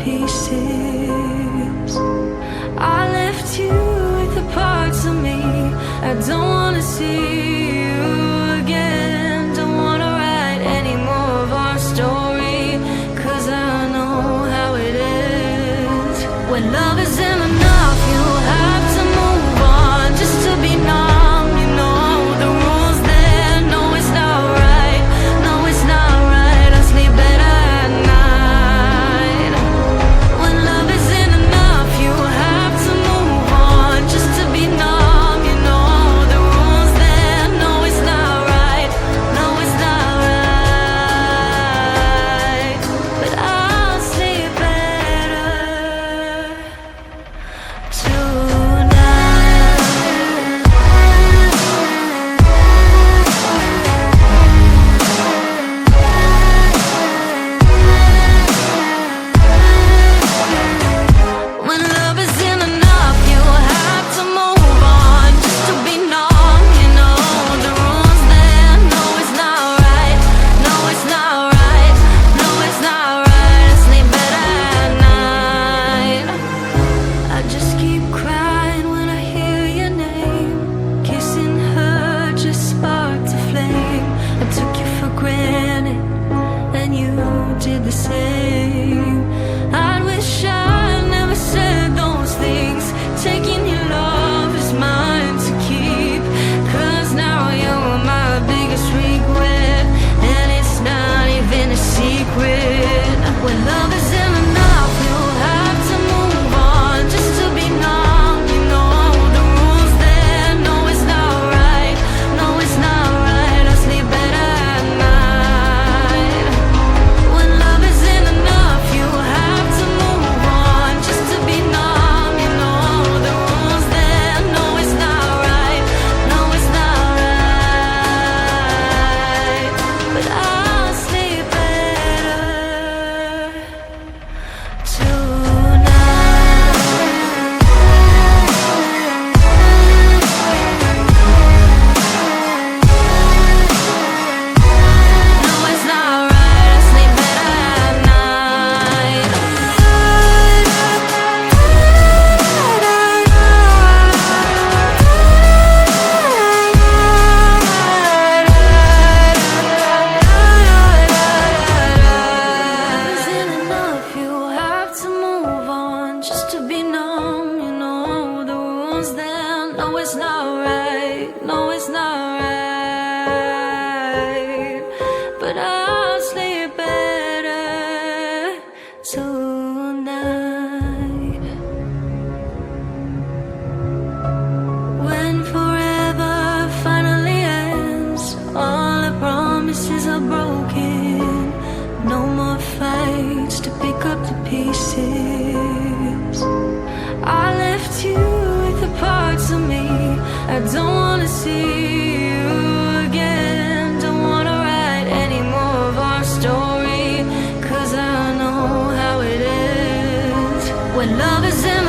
pieces. I left you with the parts of me I don't wanna see you again. Don't wanna write any more of our story, 'cause I know how it is. When love isn't enough, you have to move on just to be numb. You know the rules there. No, it's not right. No, it's not right. I sleep better at night. When love isn't enough, you have to move on just to be numb. You know the rules there. No, it's not right. No, it's not right. But I'll sleep better when love isn't enough, you have to move on just to be numb. You know the rules there. No, it's not right. No, it's not right. No, it's not right. I sleep better at night. I just keep crying when I hear your name. Kissing her just sparked a flame. I took you for granted, and you did the same. I wish I never said those things. Taking your love is mine to keep, 'cause now you're my biggest regret, and it's not even a secret. When love isn't enough, you have to move on just to be numb. You know the rules there. No, it's not right. No, it's not right. I sleep better at night. When love isn't enough, you have to move on just to be numb. You know the rules there. No, it's not right. No, it's not right. But I'll sleep better tonight. When forever finally ends, all the promises are broken. No more fights to pick up the pieces. I left you with the parts of me I don't wanna see you again. Don't wanna write any more of our story, 'cause I know how it is. When love is in